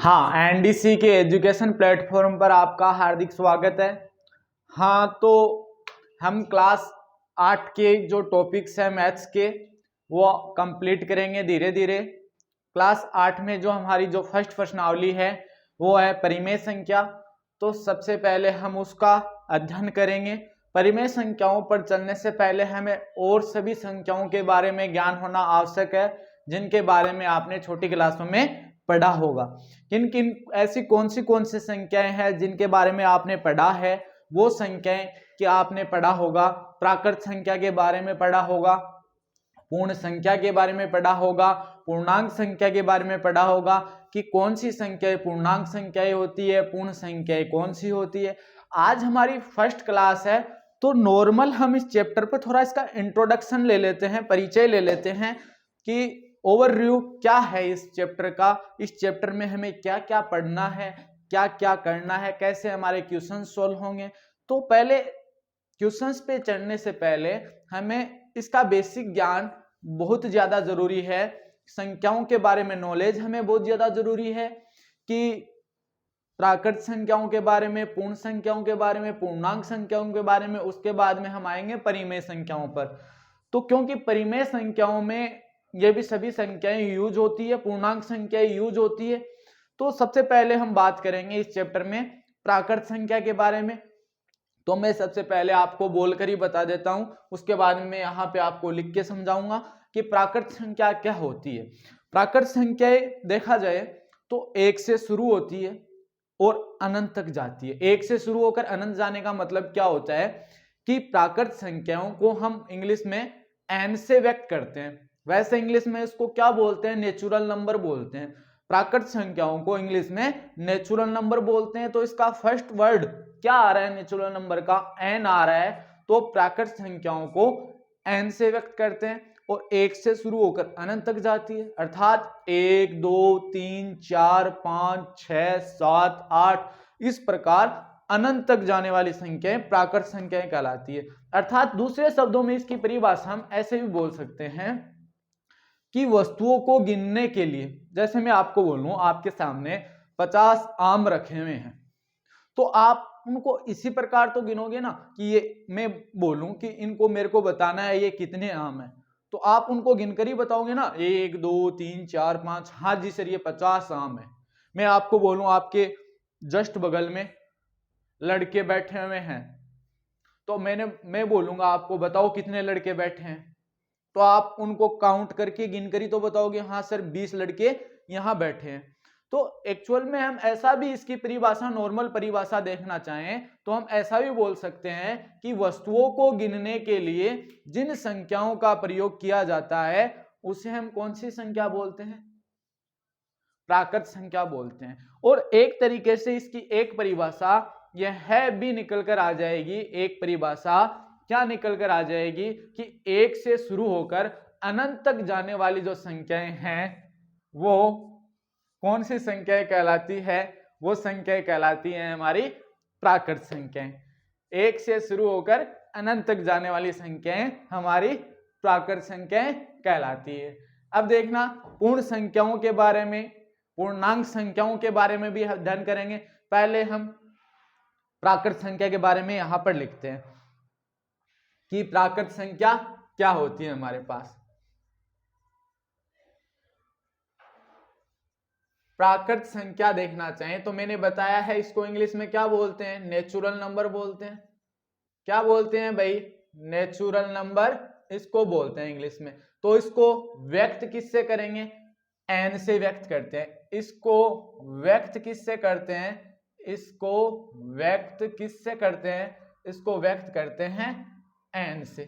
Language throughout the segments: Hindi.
हाँ, एनडीसी के एजुकेशन प्लेटफॉर्म पर आपका हार्दिक स्वागत है। हाँ, तो हम क्लास 8 के जो टॉपिक्स हैं मैथ्स के वो कंप्लीट करेंगे धीरे धीरे। क्लास 8 में जो हमारी जो फर्स्ट प्रश्नावली है वो है परिमेय संख्या। तो सबसे पहले हम उसका अध्ययन करेंगे। परिमेय संख्याओं पर चलने से पहले हमें और सभी संख्याओं के बारे में ज्ञान होना आवश्यक है जिनके बारे में आपने छोटी क्लासों में पढ़ा होगा। किन किन ऐसी कौन सी संख्याएं हैं जिनके बारे में आपने पढ़ा है, वो संख्याएं कि आपने पढ़ा होगा। प्राकृत संख्या के बारे में पढ़ा होगा, पूर्ण संख्या के बारे में पढ़ा होगा, पूर्णांक संख्या के बारे में पढ़ा होगा कि कौन सी संख्याएं पूर्णांक संख्याएं होती है, पूर्ण संख्याएं कौन सी होती है। आज हमारी फर्स्ट क्लास है तो नॉर्मल हम इस चैप्टर पर थोड़ा इसका इंट्रोडक्शन ले लेते हैं, परिचय ले लेते हैं कि ओवरव्यू क्या है इस चैप्टर का, इस चैप्टर में हमें क्या क्या पढ़ना है, क्या क्या करना है, कैसे हमारे क्वेश्चन सॉल्व होंगे। तो पहले क्वेश्चंस पे चढ़ने से पहले हमें इसका बेसिक ज्ञान बहुत ज्यादा जरूरी है। संख्याओं के बारे में नॉलेज हमें बहुत ज्यादा जरूरी है कि प्राकृत संख्याओं के बारे में, पूर्ण संख्याओं के बारे में, पूर्णांक संख्याओं के बारे में। उसके बाद में हम आएंगे परिमेय संख्याओं पर। तो क्योंकि परिमेय संख्याओं में ये भी सभी संख्याएं यूज होती है, पूर्णांक संख्याएं यूज होती है। तो सबसे पहले हम बात करेंगे इस चैप्टर में प्राकृत संख्या के बारे में। तो मैं सबसे पहले आपको बोलकर ही बता देता हूं, उसके बाद में यहाँ पे आपको लिख के समझाऊंगा कि प्राकृत संख्या क्या होती है। प्राकृत संख्याएं देखा जाए तो 1 से शुरू होती है और अनंत तक जाती है। 1 से शुरू होकर अनंत जाने का मतलब क्या होता है कि प्राकृत संख्याओं को हम इंग्लिश में एन से व्यक्त करते हैं। वैसे इंग्लिश में इसको क्या बोलते हैं, नेचुरल नंबर बोलते हैं। प्राकृत संख्याओं को इंग्लिश में नेचुरल नंबर बोलते हैं। तो इसका फर्स्ट वर्ड क्या आ रहा है, नेचुरल नंबर का एन आ रहा है। तो प्राकृत संख्याओं को एन से व्यक्त करते हैं और 1 से शुरू होकर अनंत तक जाती है। अर्थात 1 2 3 4 5 6 7 8 इस प्रकार अनंत तक जाने वाली संख्याएं प्राकृत संख्याएं कहलाती है। अर्थात दूसरे शब्दों में इसकी परिभाषा हम ऐसे भी बोल सकते हैं कि वस्तुओं को गिनने के लिए, जैसे मैं आपको बोलूं आपके सामने 50 आम रखे हुए हैं, तो आप उनको इसी प्रकार तो गिनोगे ना कि ये मैं बोलूं कि इनको मेरे को बताना है ये कितने आम है, तो आप उनको गिनकर ही बताओगे ना, 1 2 3 4 5, हाँ जी सर ये 50 आम है। मैं आपको बोलूं आपके जस्ट बगल में लड़के बैठे हुए हैं, तो मैं बोलूंगा आपको बताओ कितने लड़के बैठे हैं, तो आप उनको काउंट करके गिन कर ही तो बताओगे हाँ सर 20 लड़के यहां बैठे हैं। तो एक्चुअल में हम ऐसा भी इसकी परिभाषा, नॉर्मल परिभाषा देखना चाहें तो हम ऐसा भी बोल सकते हैं कि वस्तुओं को गिनने के लिए जिन संख्याओं का प्रयोग किया जाता है उसे हम कौन सी संख्या बोलते हैं, प्राकृत संख्या बोलते हैं। और एक तरीके से इसकी एक परिभाषा यह है भी निकल कर आ जाएगी, एक परिभाषा क्या निकल कर आ जाएगी कि 1 से शुरू होकर अनंत तक जाने वाली जो संख्याएं हैं वो कौन सी संख्याएं कहलाती है, वो संख्याएं कहलाती हैं हमारी प्राकृत संख्याएं। 1 से शुरू होकर अनंत तक जाने वाली संख्याएं हमारी प्राकृत संख्याएं कहलाती है। अब देखना पूर्ण संख्याओं के बारे में, पूर्णांक संख्याओं के बारे में भी अध्ययन करेंगे। पहले हम प्राकृत संख्या के बारे में यहां पर लिखते हैं कि प्राकृत संख्या क्या होती है हमारे पास। प्राकृत संख्या देखना चाहें तो मैंने बताया है इसको इंग्लिश में क्या बोलते हैं, नेचुरल नंबर बोलते हैं। क्या बोलते हैं भाई, नेचुरल नंबर इसको बोलते हैं इंग्लिश में। तो इसको व्यक्त किससे करेंगे, एन से व्यक्त करते हैं। इसको व्यक्त किससे करते हैं, इसको व्यक्त किससे करते हैं, इसको व्यक्त करते हैं एन से।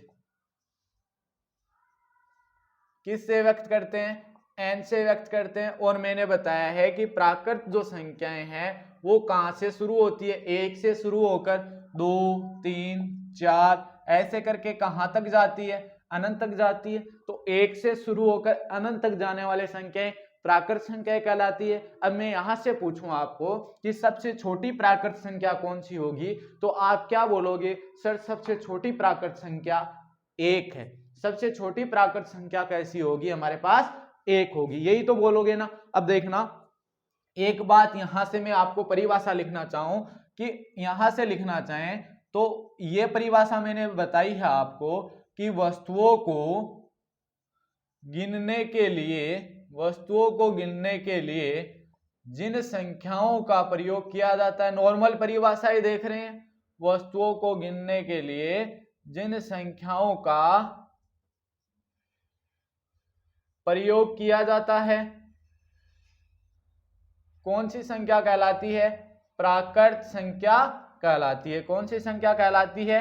किससे व्यक्त करते हैं, एन से व्यक्त करते हैं। और मैंने बताया है कि प्राकृत जो संख्याएं हैं वो कहां से शुरू होती है, 1 से शुरू होकर 2 3 4 ऐसे करके कहां तक जाती है, अनंत तक जाती है। तो 1 से शुरू होकर अनंत तक जाने वाले संख्याएं प्राकृत संख्या कहलाती है। अब मैं यहां से पूछूं आपको कि सबसे छोटी प्राकृत संख्या कौन सी होगी, तो आप क्या बोलोगे, सर सबसे छोटी प्राकृत संख्या 1 है। सबसे छोटी प्राकृत संख्या कैसी होगी, हमारे पास 1 होगी, यही तो बोलोगे ना। अब देखना एक बात यहां से मैं आपको परिभाषा लिखना चाहूं कि यहां से लिखना चाहें तो ये परिभाषा मैंने बताई है आपको कि वस्तुओं को गिनने के लिए जिन संख्याओं का प्रयोग किया जाता है, नॉर्मल परिभाषा ही देख रहे हैं, वस्तुओं को गिनने के लिए जिन संख्याओं का प्रयोग किया जाता है, कौन सी संख्या कहलाती है? प्राकृत संख्या कहलाती है। कौन सी संख्या कहलाती है?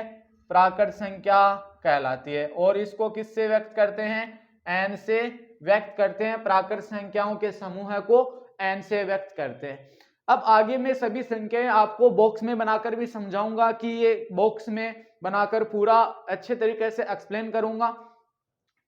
प्राकृत संख्या कहलाती है। और इसको किससे व्यक्त करते हैं? n से व्यक्त करते हैं। प्राकृत संख्याओं के समूह को n से व्यक्त करते हैं। अब आगे मैं सभी संख्याएं आपको बॉक्स में बनाकर भी समझाऊंगा कि ये बॉक्स में बनाकर पूरा अच्छे तरीके से एक्सप्लेन करूंगा।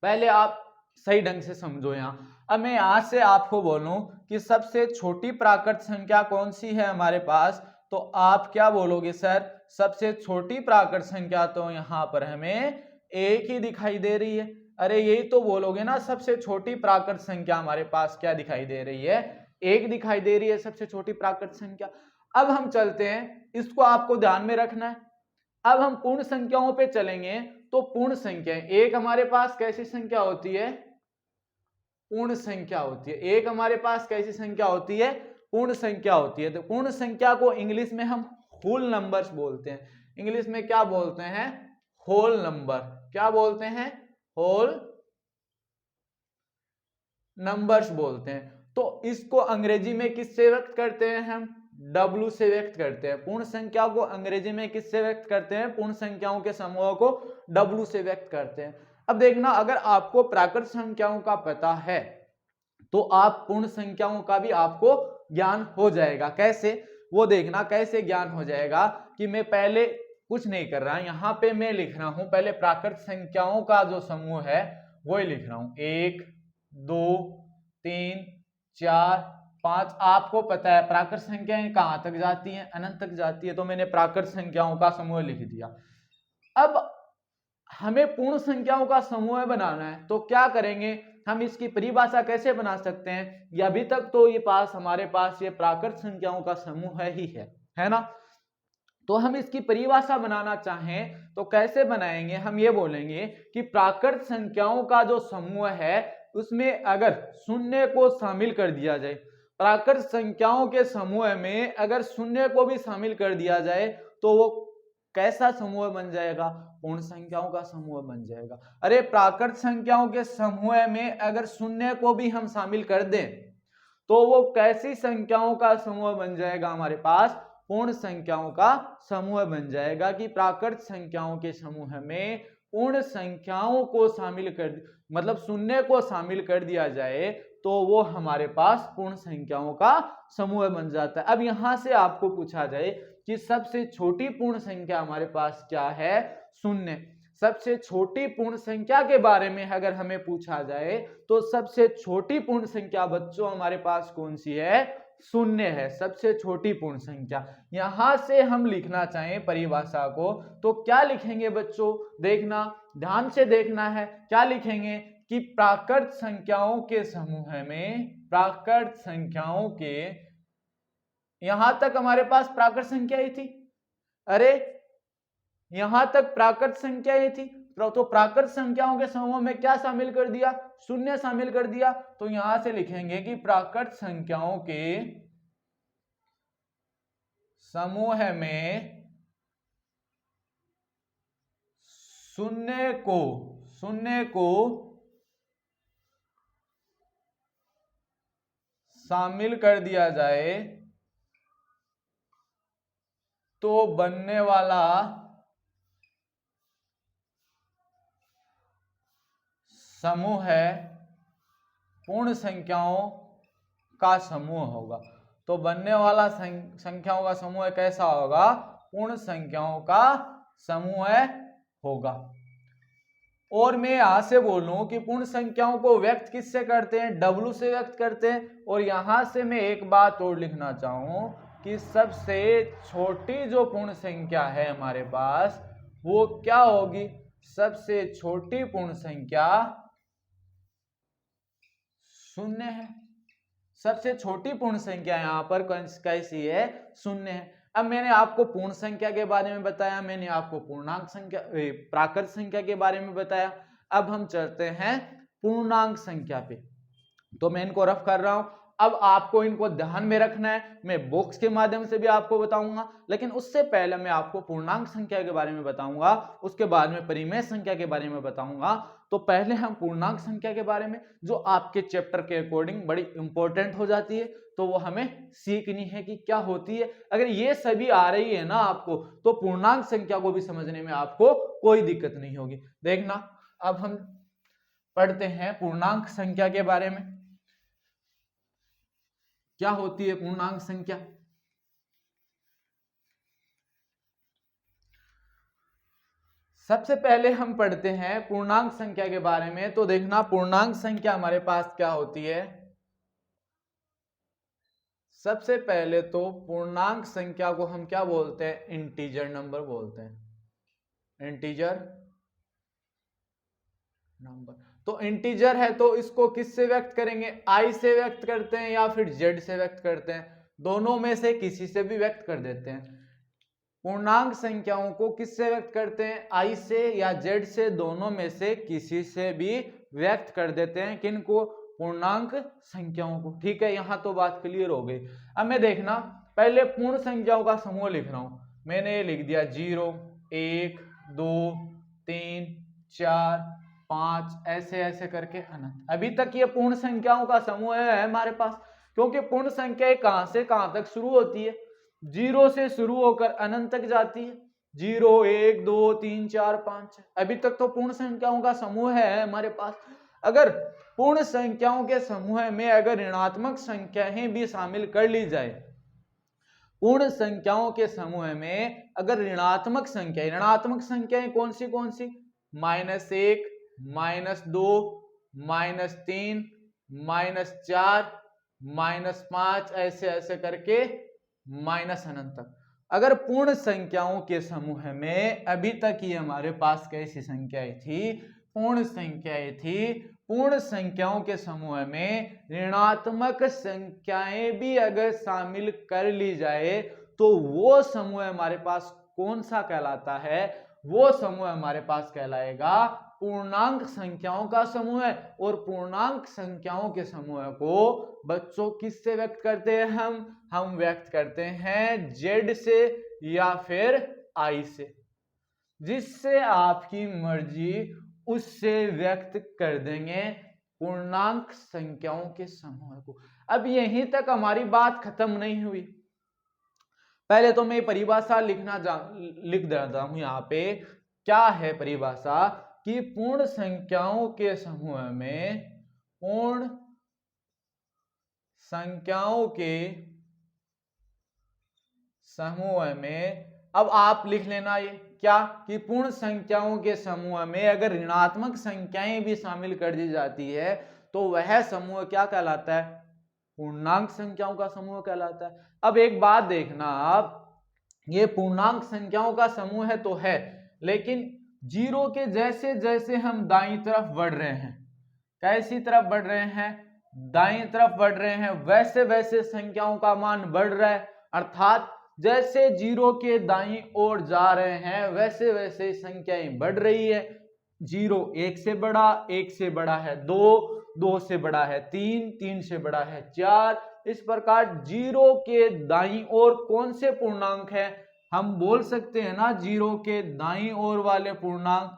पहले आप सही ढंग से समझो। यहाँ अब मैं यहां से आपको बोलूं कि सबसे छोटी प्राकृत संख्या कौन सी है हमारे पास, तो आप क्या बोलोगे? सर सबसे छोटी प्राकृत संख्या तो यहाँ पर हमें एक ही दिखाई दे रही है। अरे यही तो बोलोगे ना, सबसे छोटी प्राकृत संख्या हमारे पास क्या दिखाई दे रही है? एक दिखाई दे रही है सबसे छोटी प्राकृत संख्या। अब हम चलते हैं, इसको आपको ध्यान में रखना है। अब हम पूर्ण संख्याओं पे चलेंगे तो पूर्ण संख्या एक हमारे पास कैसी संख्या होती है? पूर्ण संख्या होती है। एक हमारे पास कैसी संख्या होती है? पूर्ण संख्या होती है। तो पूर्ण संख्या को इंग्लिश में हम होल नंबर्स बोलते हैं। इंग्लिश में क्या बोलते हैं? Whole number. क्या बोलते हैं? होल नंबर्स बोलते हैं। तो इसको अंग्रेजी में किससे व्यक्त करते हैं? हम W से व्यक्त करते हैं। पूर्ण संख्या को अंग्रेजी में किससे व्यक्त करते हैं? पूर्ण संख्याओं के समूह को W से व्यक्त करते हैं। अब देखना, अगर आपको प्राकृत संख्याओं का पता है तो आप पूर्ण संख्याओं का भी आपको ज्ञान हो जाएगा। कैसे? वो देखना कैसे ज्ञान हो जाएगा कि मैं पहले कुछ नहीं कर रहा, यहां पे मैं लिख रहा हूं पहले प्राकृत संख्याओं का जो समूह है वो ही लिख रहा हूं। 1 2 3 4 5। आपको पता है प्राकृत संख्याएं कहां तक जाती हैं? अनंत तक जाती है। तो मैंने प्राकृत संख्याओं का समूह लिख दिया। अब हमें पूर्ण संख्याओं का समूह बनाना है तो क्या करेंगे? हम इसकी परिभाषा कैसे बना सकते हैं? ये अभी तक तो हमारे पास ये प्राकृत संख्याओं का समूह ही है ना। तो हम इसकी परिभाषा बनाना चाहें तो कैसे बनाएंगे? हम ये बोलेंगे कि प्राकृत संख्याओं का जो समूह है उसमें अगर शून्य को शामिल कर दिया जाए, प्राकृत संख्याओं के समूह में अगर शून्य को भी शामिल कर दिया जाए तो वो कैसा समूह बन जाएगा? पूर्ण संख्याओं का समूह बन जाएगा। अरे प्राकृत संख्याओं के समूह में अगर शून्य को भी हम शामिल कर दें तो वो कैसी संख्याओं का समूह बन जाएगा? हमारे पास पूर्ण संख्याओं का समूह बन जाएगा। कि प्राकृत संख्याओं के समूह में पूर्ण संख्याओं को शामिल कर, मतलब शून्य को शामिल कर दिया जाए तो वो हमारे पास पूर्ण संख्याओं का समूह बन जाता है। अब यहां से आपको पूछा जाए कि सबसे छोटी पूर्ण संख्या हमारे पास क्या है? शून्य। सबसे छोटी पूर्ण संख्या के बारे में अगर हमें पूछा जाए तो सबसे छोटी पूर्ण संख्या बच्चों हमारे पास कौन सी है? शून्य है। सबसे छोटी पूर्ण संख्या। यहां से हम लिखना चाहें परिभाषा को तो क्या लिखेंगे बच्चों? देखना, ध्यान से देखना है। क्या लिखेंगे कि प्राकृत संख्याओं के समूह में, प्राकृत संख्याओं के, यहां तक हमारे पास प्राकृत संख्या ही थी। अरे यहां तक प्राकृत संख्या ही थी तो प्राकृत संख्याओं के समूह में क्या शामिल कर दिया? शून्य शामिल कर दिया। तो यहां से लिखेंगे कि प्राकृत संख्याओं के समूह में शून्य को शामिल कर दिया जाए तो बनने वाला समूह है पूर्ण संख्याओं का समूह होगा। तो बनने वाला संख्याओं का समूह कैसा होगा? पूर्ण संख्याओं का समूह होगा। और मैं यहां से बोलूं कि पूर्ण संख्याओं को व्यक्त किससे करते हैं? W से व्यक्त करते हैं। और यहां से मैं एक बात और लिखना चाहूं कि सबसे छोटी जो पूर्ण संख्या है हमारे पास वो क्या होगी? सबसे छोटी पूर्ण संख्या शून्य है। सबसे छोटी पूर्ण संख्या यहाँ पर कैसी है, शून्य है। अब मैंने आपको पूर्ण संख्या के बारे में बताया, मैंने आपको पूर्णांक संख्या प्राकृत संख्या के बारे में बताया। अब हम चलते हैं पूर्णांक संख्या पे। तो मैं इनको रफ कर रहा हूं, अब आपको इनको ध्यान में रखना है। मैं बॉक्स के माध्यम से भी आपको बताऊंगा, लेकिन उससे पहले मैं आपको पूर्णांक संख्या के बारे में बताऊंगा, उसके बाद में परिमेय संख्या के बारे में बताऊंगा। तो पहले हम पूर्णांक संख्या के बारे में, जो आपके चैप्टर के अकॉर्डिंग बड़ी इंपॉर्टेंट हो जाती है, तो वो हमें सीखनी है कि क्या होती है। अगर ये सभी आ रही है ना आपको, तो पूर्णांक संख्या को भी समझने में आपको कोई दिक्कत नहीं होगी। देखना, अब हम पढ़ते हैं पूर्णांक संख्या के बारे में। क्या होती है पूर्णांक संख्या? सबसे पहले हम पढ़ते हैं पूर्णांक संख्या के बारे में। तो देखना, पूर्णांक संख्या हमारे पास क्या होती है। सबसे पहले तो पूर्णांक संख्या को हम क्या बोलते हैं, इंटीजर नंबर बोलते हैं, इंटीजर नंबर। तो इंटीजर है तो इसको किससे व्यक्त करेंगे, आई से व्यक्त करते हैं या फिर जेड से व्यक्त करते हैं, दोनों में से किसी से भी व्यक्त कर देते हैं। पूर्णांक संख्याओं को किससे व्यक्त करते हैं, आई से या जेड से, दोनों में से किसी से भी व्यक्त कर देते हैं। किनको, पूर्णांक संख्याओं को। ठीक है, यहां तो बात क्लियर हो गई। अब मैं देखना, पहले पूर्ण संख्याओं का समूह लिख रहा हूं। मैंने ये लिख दिया 0, 1, 2, 3, 4, 5, ऐसे ऐसे करके अनंत। अभी तक ये पूर्ण संख्याओं का समूह है हमारे पास, क्योंकि पूर्ण संख्या कहां से कहां तक शुरू होती है, 0 से शुरू होकर अनंत तक जाती है। 0, 1, 2, 3, 4, 5, अभी तक तो पूर्ण संख्याओं का समूह है हमारे पास। अगर पूर्ण संख्याओं के समूह में अगर ऋणात्मक संख्याएं भी शामिल कर ली जाए, पूर्ण संख्याओं के समूह में अगर ऋणात्मक संख्याएं कौन सी कौन सी, -1, -2, -3, -4, -5, ऐसे ऐसे करके माइनस अनंत तक। अगर पूर्ण संख्याओं के समूह में अभी तक ये हमारे पास कैसी संख्याएं थी, पूर्ण संख्याएं थी, पूर्ण संख्याओं के समूह में ऋणात्मक संख्याएं भी अगर शामिल कर ली जाए, तो वो समूह हमारे पास कौन सा कहलाता है, वो समूह हमारे पास कहलाएगा पूर्णांक संख्याओं का समूह है। और पूर्णांक संख्याओं के समूह को बच्चों किससे व्यक्त करते हैं, हम व्यक्त करते हैं जेड से या फिर आई से, जिससे आपकी मर्जी उससे व्यक्त कर देंगे पूर्णांक संख्याओं के समूह को। अब यहीं तक हमारी बात खत्म नहीं हुई। पहले तो मैं परिभाषा लिख देता हूं यहां पे। क्या है परिभाषा, कि पूर्ण संख्याओं के समूह में, पूर्ण संख्याओं के समूह में, अब आप लिख लेना ये क्या, कि पूर्ण संख्याओं के समूह में अगर ऋणात्मक संख्याएं भी शामिल कर दी जाती है, तो वह समूह क्या कहलाता है, पूर्णांक संख्याओं का समूह कहलाता है। अब एक बात देखना आप, ये पूर्णांक संख्याओं का समूह है तो है, लेकिन 0 के जैसे जैसे हम दाईं तरफ बढ़ रहे हैं, कैसी तरफ बढ़ रहे हैं, दाईं तरफ बढ़ रहे हैं, वैसे वैसे संख्याओं का मान बढ़ रहा है। अर्थात जैसे 0 के दाईं ओर जा रहे हैं, वैसे वैसे संख्याएं बढ़ रही है। 0 1 से बड़ा, 1 से बड़ा है 2, 2 से बड़ा है 3, 3 से बड़ा है 4। इस प्रकार 0 के दाईं ओर कौन से पूर्णांक है, हम बोल सकते हैं ना, 0 के दाईं ओर वाले पूर्णांक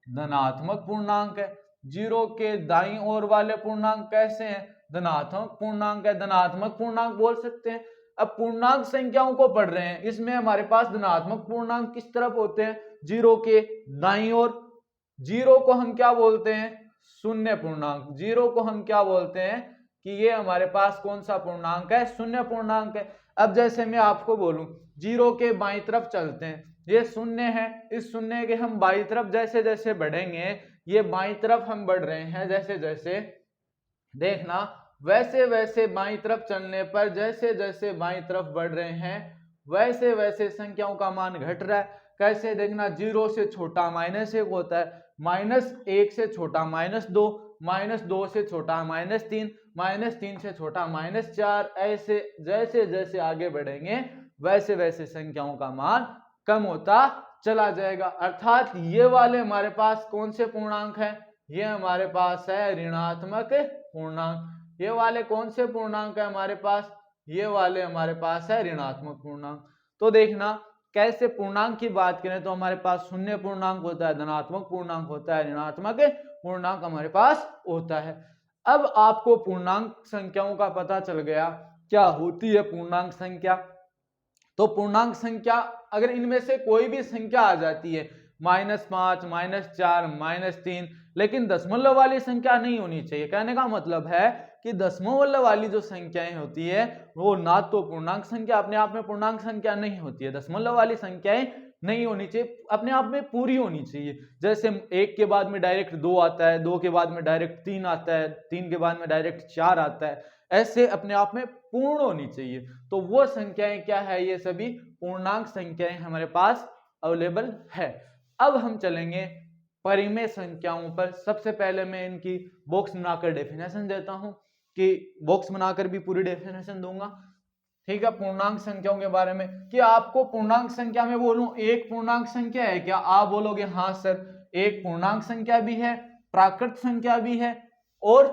धनात्मक पूर्णांक है। 0 के दाईं ओर वाले पूर्णांक कैसे हैं, धनात्मक पूर्णांक है, धनात्मक पूर्णांक बोल सकते हैं। अब पूर्णांक संख्याओं को पढ़ रहे हैं, इसमें हमारे पास धनात्मक पूर्णांक किस तरफ होते हैं, 0 के दाईं ओर। 0 को हम क्या बोलते हैं, शून्य पूर्णांक। 0 को हम क्या बोलते हैं कि ये हमारे पास कौन सा पूर्णांक है, शून्य पूर्णांक है। अब जैसे मैं आपको बोलूं 0 के बाईं तरफ चलते हैं, ये शून्य है, इस शून्य के हम बाईं तरफ जैसे जैसे बढ़ेंगे, ये बाईं तरफ हम बढ़ रहे हैं जैसे जैसे, देखना वैसे वैसे बाईं तरफ चलने पर, जैसे जैसे बाईं तरफ बढ़ रहे हैं, वैसे वैसे संख्याओं का मान घट रहा है। कैसे, देखना 0 से छोटा -1 होता है, -1 से छोटा -2, -2 से छोटा -3, -3 से छोटा -4, ऐसे जैसे जैसे आगे बढ़ेंगे वैसे वैसे संख्याओं का मान कम होता चला जाएगा। अर्थात ये वाले हमारे पास कौन से पूर्णांक है, ये हमारे पास है ऋणात्मक पूर्णांक। ये वाले कौन से पूर्णांक है हमारे पास, ये वाले हमारे पास है ऋणात्मक पूर्णांक। तो देखना कैसे पूर्णांक की बात करें तो हमारे पास शून्य पूर्णांक होता है, धनात्मक पूर्णांक होता है, ऋणात्मक पूर्णांक हमारे पास होता है। अब आपको पूर्णांक संख्याओं का पता चल गया क्या होती है पूर्णांक संख्या। तो पूर्णांक संख्या अगर इनमें से कोई भी संख्या आ जाती है -5, -4, -3, लेकिन दशमलव वाली संख्या नहीं होनी चाहिए। कहने का मतलब है कि दशमलव वाली जो संख्याएं होती है वो ना तो पूर्णांक संख्या अपने आप में पूर्णांक संख्या नहीं होती है, दशमलव वाली संख्याएं नहीं होनी चाहिए, अपने आप में पूरी होनी चाहिए। जैसे 1 के बाद में डायरेक्ट 2 आता है, 2 के बाद में डायरेक्ट 3 आता है, 3 के बाद में डायरेक्ट 4 आता है, ऐसे अपने आप में पूर्ण होनी चाहिए। तो वो संख्याएं क्या है, ये सभी पूर्णांक संख्याएं हमारे पास अवेलेबल है। अब हम चलेंगे परिमेय संख्याओं पर। सबसे पहले मैं इनकी बॉक्स बनाकर डेफिनेशन देता हूं, कि बॉक्स बनाकर भी पूरी डेफिनेशन दूंगा, ठीक है, पूर्णांक संख्याओं के बारे में। कि आपको पूर्णांक संख्या में बोलूं एक पूर्णांक संख्या है क्या, आप बोलोगे हाँ सर एक पूर्णांक संख्या भी है, प्राकृत संख्या भी है और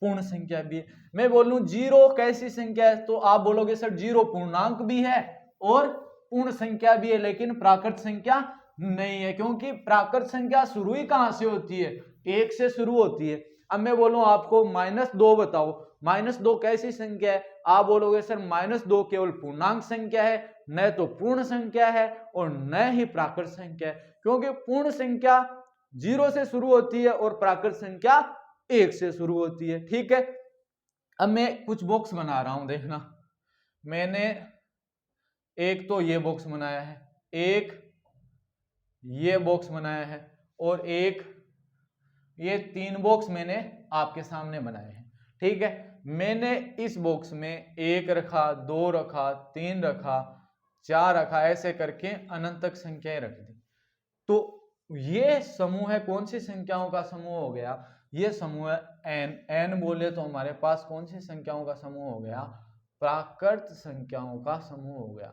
पूर्ण संख्या भी है। मैं बोलूं जीरो कैसी संख्या है, तो आप बोलोगे सर जीरो पूर्णांक भी है और पूर्ण संख्या भी है, लेकिन प्राकृत संख्या नहीं है, क्योंकि प्राकृत संख्या शुरू ही कहां से होती है, 1 से शुरू होती है। अब मैं बोलूं आपको -2 बताओ, -2 कैसी संख्या है, आप बोलोगे सर -2 केवल पूर्णांक संख्या है, न तो पूर्ण संख्या है और न ही प्राकृत संख्या है, क्योंकि पूर्ण संख्या 0 से शुरू होती है और प्राकृत संख्या 1 से शुरू होती है। ठीक है, अब मैं कुछ बॉक्स बना रहा हूं, देखना मैंने एक तो ये बॉक्स बनाया है, एक ये बॉक्स बनाया है और एक ये 3 बॉक्स मैंने आपके सामने बनाए हैं। ठीक है, मैंने इस बॉक्स में 1 रखा, 2 रखा, 3 रखा, 4 रखा, ऐसे करके अनंत तक संख्याएं रख दी। तो ये समूह है कौन सी संख्याओं का समूह हो गया, ये समूह है n बोले तो हमारे पास कौन सी संख्याओं का समूह हो गया, प्राकृत संख्याओं का समूह हो गया।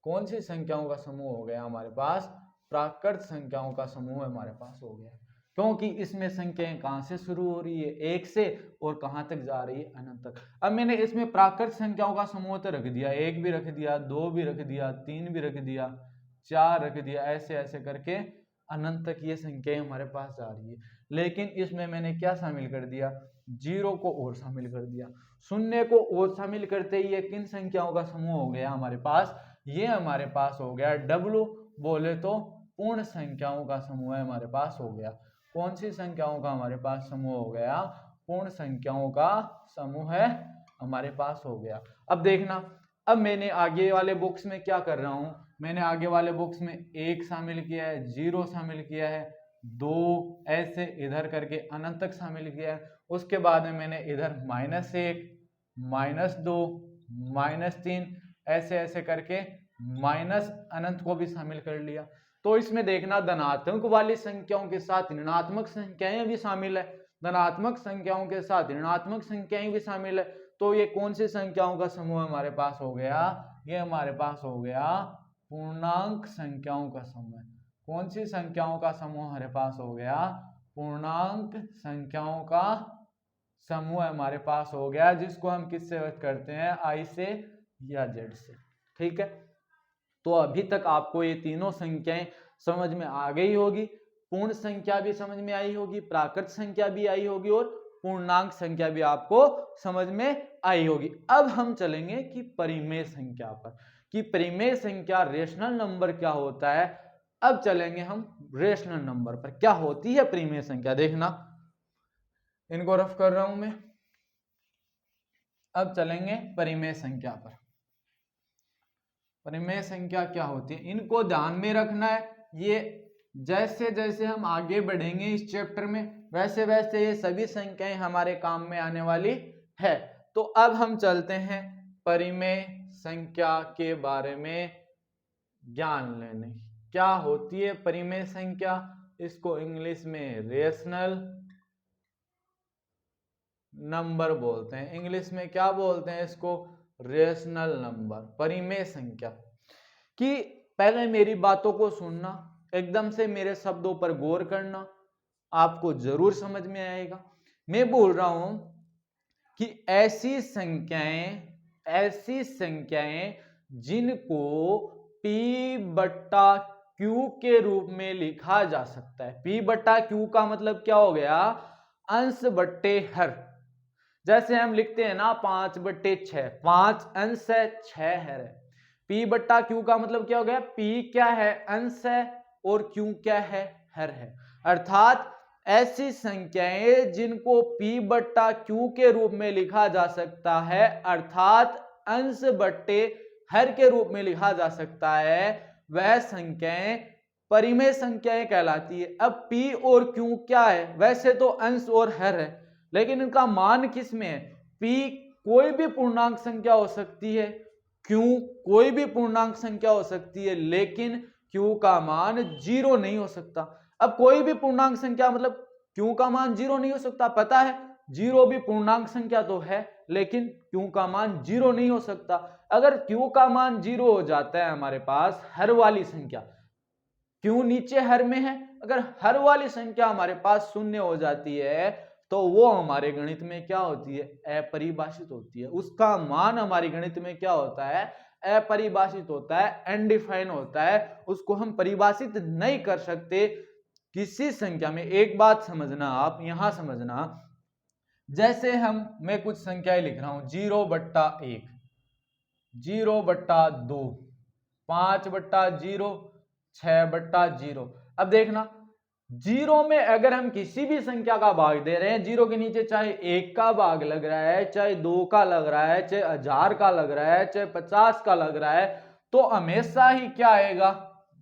कौन सी संख्याओं का समूह हो गया हमारे पास, प्राकृत संख्याओं का समूह हमारे पास हो गया, क्योंकि इसमें संख्याएं कहां से शुरू हो रही है, 1 से, और कहां तक जा रही है, अनंत तक। अब मैंने इसमें प्राकृत संख्याओं का समूह तो रख दिया, 1 भी रख दिया, 2 भी रख दिया, 3 भी रख दिया, 4 रख दिया, ऐसे ऐसे करके अनंत तक ये संख्याएं हमारे पास जा रही है। लेकिन इसमें मैंने क्या शामिल कर दिया, 0 को और शामिल कर दिया। शून्य को और शामिल करते ही ये किन संख्याओं का समूह हो गया हमारे पास, ये हमारे पास हो गया W बोले तो पूर्ण संख्याओं का समूह है हमारे पास हो गया। कौन सी संख्याओं का हमारे पास समूह हो गया, पूर्ण संख्याओं का समूह है हमारे पास हो गया। अब देखना, अब मैंने आगे वाले बॉक्स में क्या कर रहा हूं, मैंने आगे वाले बॉक्स में 1 शामिल किया है, 0 शामिल किया है, 2 ऐसे इधर करके अनंत तक शामिल किया है। उसके बाद में मैंने इधर -1, -2, -3 ऐसे ऐसे करके माइनस अनंत को भी शामिल कर लिया। तो इसमें देखना धनात्मक वाली संख्याओं के साथ ऋणात्मक संख्याएं भी शामिल है, धनात्मक संख्याओं के साथ ऋणात्मक संख्याएं भी शामिल है। तो ये कौन सी संख्याओं का समूह हमारे पास हो गया, ये हमारे पास हो गया पूर्णांक संख्याओं का समूह। कौन सी संख्याओं का समूह हमारे पास हो गया, पूर्णांक संख्याओं का समूह हमारे पास हो गया, जिसको हम किससे व्यक्त करते हैं, I से या Z से। ठीक है, तो अभी तक आपको ये तीनों संख्याएं समझ में आ गई होगी, पूर्ण संख्या भी समझ में आई होगी, प्राकृत संख्या भी आई होगी और पूर्णांक संख्या भी आपको समझ में आई होगी। अब हम चलेंगे कि परिमेय संख्या पर, कि परिमेय संख्या रेशनल नंबर क्या होता है। अब चलेंगे हम रेशनल नंबर पर, क्या होती है परिमेय संख्या, देखना इनको रफ कर रहा हूं मैं। अब चलेंगे परिमेय संख्या पर। परिमेय संख्या क्या होती है, इनको ध्यान में रखना है। ये जैसे जैसे हम आगे बढ़ेंगे इस चैप्टर में वैसे वैसे ये सभी संख्याएं हमारे काम में आने वाली है। तो अब हम चलते हैं परिमेय संख्या के बारे में ज्ञान लेने। क्या होती है परिमेय संख्या, इसको इंग्लिश में रेशनल नंबर बोलते हैं। इंग्लिश में क्या बोलते हैं इसको? रेशनल नंबर, परिमेय संख्या। कि पहले मेरी बातों को सुनना, एकदम से मेरे शब्दों पर गौर करना, आपको जरूर समझ में आएगा। मैं बोल रहा हूं कि ऐसी संख्याएं जिनको P बट्टा Q के रूप में लिखा जा सकता है। P बट्टा Q का मतलब क्या हो गया? अंश बट्टे हर। जैसे हम लिखते हैं ना 5/6, 5 अंश है, 6 हर है। P बट्टा Q का मतलब क्या हो गया? P क्या है? अंश है, और Q क्या है? हर है। अर्थात ऐसी संख्याएं जिनको P बट्टा Q के रूप में लिखा जा सकता है, अर्थात अंश बट्टे हर के रूप में लिखा जा सकता है, वह संख्याएं परिमेय संख्याएं कहलाती है। अब P और Q क्या है? वैसे तो अंश और हर है, लेकिन इनका मान किस में है? P कोई भी पूर्णांक संख्या हो सकती है, Q कोई भी पूर्णांक संख्या हो सकती है, लेकिन Q का मान 0 नहीं हो सकता। अब कोई भी पूर्णांक संख्या मतलब Q का मान 0 नहीं हो सकता, पता है? 0 भी पूर्णांक संख्या तो है, लेकिन Q का मान 0 नहीं हो सकता। अगर Q का मान 0 हो जाता है हमारे पास हर वाली संख्या, Q नीचे हर में है, अगर हर वाली संख्या हमारे पास शून्य हो जाती है तो वो हमारे गणित में क्या होती है? अपरिभाषित होती है। उसका मान हमारी गणित में क्या होता है? अपरिभाषित होता है, अनडिफाइन होता है। उसको हम परिभाषित नहीं कर सकते किसी संख्या में। एक बात समझना, आप यहां समझना, जैसे मैं कुछ संख्याएं लिख रहा हूं, 0/1, 0/2, 5/0, 6/0। अब देखना, 0 में अगर हम किसी भी संख्या का भाग दे रहे हैं, 0 के नीचे चाहे 1 का भाग लग रहा है, चाहे 2 का लग रहा है, चाहे 1000 का लग रहा है, चाहे 50 का लग रहा है, तो हमेशा ही क्या आएगा?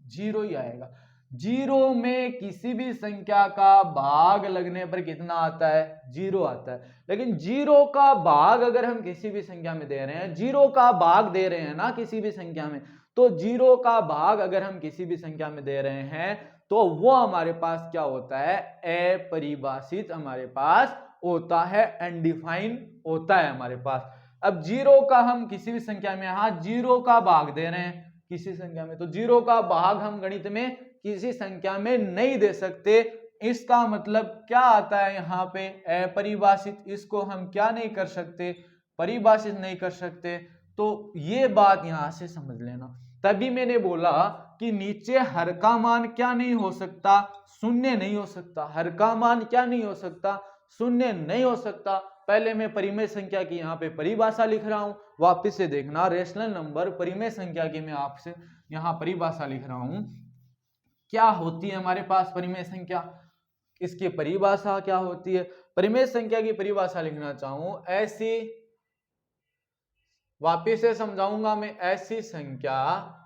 0 ही आएगा। 0 में किसी भी संख्या का भाग लगने पर कितना आता है? 0 आता है। लेकिन 0 का भाग अगर हम किसी भी संख्या में दे रहे हैं, 0 का भाग दे रहे हैं ना किसी भी संख्या में, तो 0 का भाग अगर हम किसी भी संख्या में दे रहे हैं तो वो हमारे पास क्या होता है? अपरिभाषित हमारे पास होता है, अनडिफाइन होता है हमारे पास। अब 0 का हम किसी भी संख्या में, हाँ 0 का भाग दे रहे हैं किसी संख्या में, तो 0 का भाग हम गणित में किसी संख्या में नहीं दे सकते। इसका मतलब क्या आता है यहाँ पे? अपरिभाषित। इसको हम क्या नहीं कर सकते? परिभाषित नहीं कर सकते। तो ये बात यहां से समझ लेना। तभी मैंने बोला कि नीचे हर का मान क्या नहीं हो सकता? शून्य नहीं हो सकता। हर का मान क्या नहीं हो सकता? शून्य नहीं हो सकता। पहले मैं परिमेय संख्या की यहाँ पे परिभाषा लिख रहा हूं, वापस से देखना, रेशनल नंबर परिमेय संख्या की मैं आपसे यहाँ परिभाषा लिख रहा हूं। क्या होती है हमारे पास परिमेय संख्या? इसकी परिभाषा क्या होती है? परिमेय संख्या की परिभाषा लिखना चाहूं, ऐसी, वापिस से समझाऊंगा मैं, ऐसी संख्या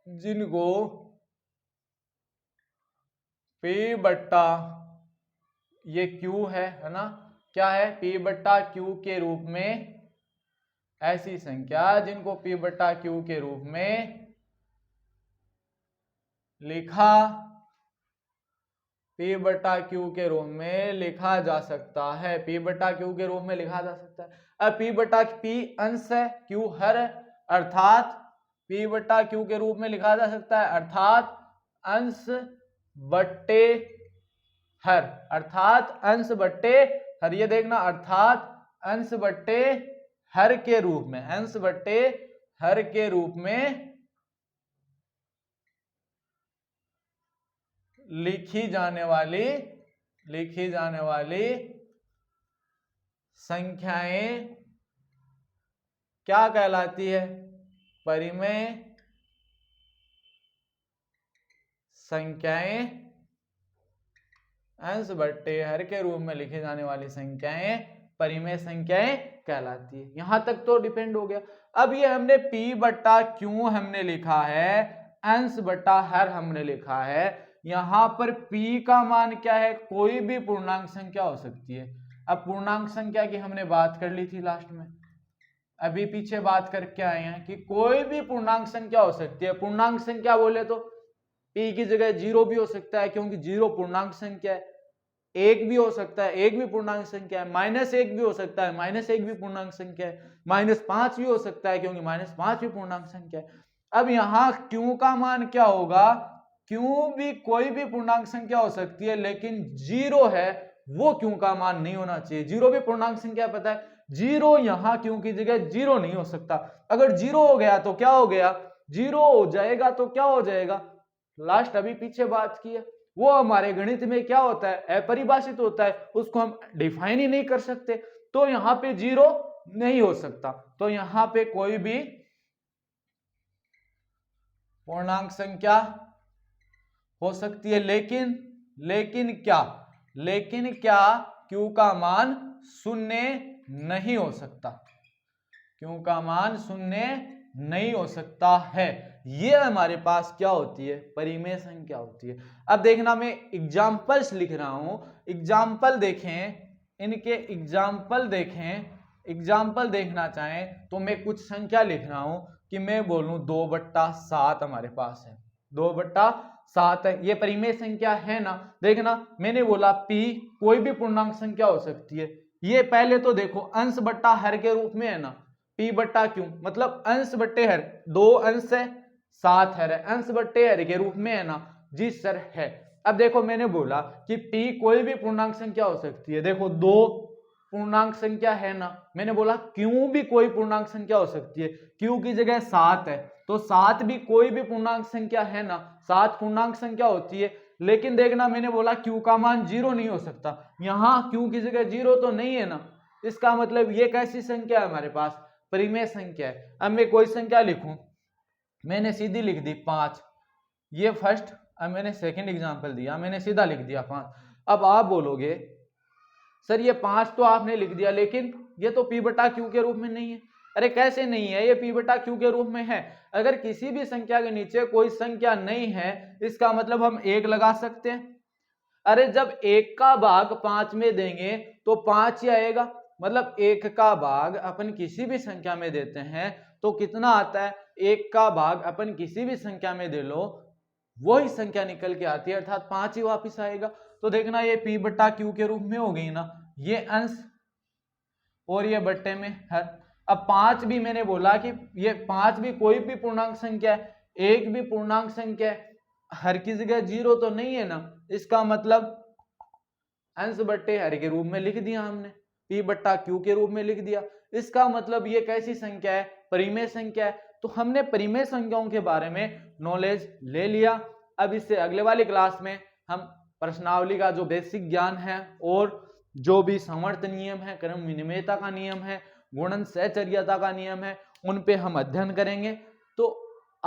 जिनको P बट्टा, ये Q है ना, क्या है? P बट्टा Q के रूप में, ऐसी संख्या जिनको P बट्टा Q के रूप में लिखा, P बट्टा Q के रूप में लिखा जा सकता है। P बट्टा Q के रूप में लिखा जा सकता है। अब P बट्टा P अंश है, Q हर है, अर्थात P बट्टा Q के रूप में लिखा जा सकता है, अर्थात अंश बट्टे हर, अर्थात अंश बट्टे हर। ये देखना, अर्थात अंश बट्टे हर के रूप में, अंश बट्टे हर के रूप में लिखी जाने वाली संख्याएं क्या कहलाती है? परिमेय संख्याएं, अंश बट्टे हर के रूप में लिखी जाने वाली संख्याएं परिमेय संख्याएं कहलाती है। यहां तक तो डिपेंड हो गया। अब ये हमने P बट्टा Q हमने लिखा है, अंश बट्टा हर हमने लिखा है। यहां पर P का मान क्या है? कोई भी पूर्णांक संख्या हो सकती है। अब पूर्णांक संख्या की हमने बात कर ली थी लास्ट में, अभी पीछे बात करके आए हैं कि कोई भी पूर्णांक संख्या हो सकती है। पूर्णांक संख्या बोले तो P की जगह 0 भी हो सकता है, क्योंकि 0 पूर्णांक संख्या है। एक भी हो सकता है, एक भी पूर्णांक संख्या है, -1 भी हो सकता है, -1 भी पूर्णांक संख्या है, -5 भी हो सकता है क्योंकि -5 भी पूर्णांक संख्या है। अब यहाँ q का मान क्या होगा, q भी कोई भी पूर्णांक संख्या हो सकती है, लेकिन 0 है वो q का मान नहीं होना चाहिए। 0 भी पूर्णांक संख्या पता है, 0 यहाँ q की जगह 0 नहीं हो सकता। अगर 0 हो गया तो क्या हो गया, 0 हो जाएगा तो क्या हो जाएगा, लास्ट अभी पीछे बात की है, वो हमारे गणित में क्या होता है, अपरिभाषित होता है, उसको हम डिफाइन ही नहीं कर सकते, तो यहाँ पे 0 नहीं हो सकता। तो यहाँ पे कोई भी पूर्णांक संख्या हो सकती है, लेकिन क्या q का मान 0 नहीं हो सकता, q का मान 0 नहीं हो सकता है। ये हमारे पास क्या होती है, परिमेय संख्या होती है। अब देखना मैं एग्जाम्पल्स लिख रहा हूं, एग्जाम्पल देखें, इनके एग्जाम्पल देखें, एग्जाम्पल देखना चाहें तो मैं कुछ संख्या लिख रहा हूं कि मैं बोलूं 2/7 हमारे पास है, 2/7 है, ये परिमेय संख्या है ना। देखना मैंने बोला p कोई भी पूर्णांक संख्या हो सकती है, ये पहले तो देखो अंश बट्टा हर के रूप में है ना, p बट्टा q मतलब अंश बट्टे हर, 2 अंश है 7 हर है, अंश बट्टे हर के रूप में है ना, जी सर है। अब देखो मैंने बोला कि p कोई भी पूर्णांक संख्या हो सकती है, देखो 2 पूर्णांक संख्या है ना, मैंने बोला q भी कोई पूर्णांक संख्या हो सकती है, q की जगह 7 है तो 7 भी कोई भी पूर्णांक संख्या है ना, 7 पूर्णांक संख्या होती है। लेकिन देखना मैंने बोला q का मान 0 नहीं हो सकता, यहाँ q की जगह 0 तो नहीं है ना, इसका मतलब ये कैसी संख्या है हमारे पास, परिमेय संख्या है। अब मैं कोई संख्या लिखूं, मैंने सीधी लिख दी 5, ये फर्स्ट, अब मैंने सेकंड एग्जांपल दिया, मैंने सीधा लिख दिया 5। अब आप बोलोगे सर ये 5 तो आपने लिख दिया लेकिन ये तो p बटा q के रूप में नहीं है। अरे कैसे नहीं है, ये p बटा q के रूप में है। अगर किसी भी संख्या के नीचे कोई संख्या नहीं है इसका मतलब हम 1 लगा सकते हैं। अरे जब 1 का भाग 5 में देंगे तो 5 ही आएगा, मतलब 1 का भाग अपन किसी भी संख्या में देते हैं तो कितना आता है, 1 का भाग अपन किसी भी संख्या में दे लो वही संख्या निकल के आती है, अर्थात 5 ही वापिस आएगा। तो देखना ये p बटा q के रूप में हो गई ना, ये अंश और ये बट्टे में हर। अब 5 भी मैंने बोला कि ये 5 भी कोई भी पूर्णांक संख्या है, 1 भी पूर्णांक संख्या है, हर की जगह 0 तो नहीं है ना, इसका मतलब अंश बट्टे हर के रूप में लिख दिया हमने, p बट्टा q के रूप में लिख दिया। इसका मतलब ये कैसी संख्या है, परिमेय संख्या है। तो हमने परिमेय संख्याओं के बारे में नॉलेज ले लिया। अब इससे अगले वाली क्लास में हम प्रश्नावली का जो बेसिक ज्ञान है और जो भी समर्थ नियम है, क्रम विनिमयता का नियम है, गुणन सहचर्यता का नियम है, उन पे हम अध्ययन करेंगे। तो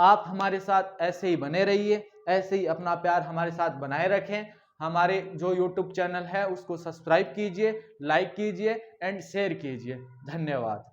आप हमारे साथ ऐसे ही बने रहिए, ऐसे ही अपना प्यार हमारे साथ बनाए रखें। हमारे जो YouTube चैनल है उसको सब्सक्राइब कीजिए, लाइक कीजिए एंड शेयर कीजिए। धन्यवाद।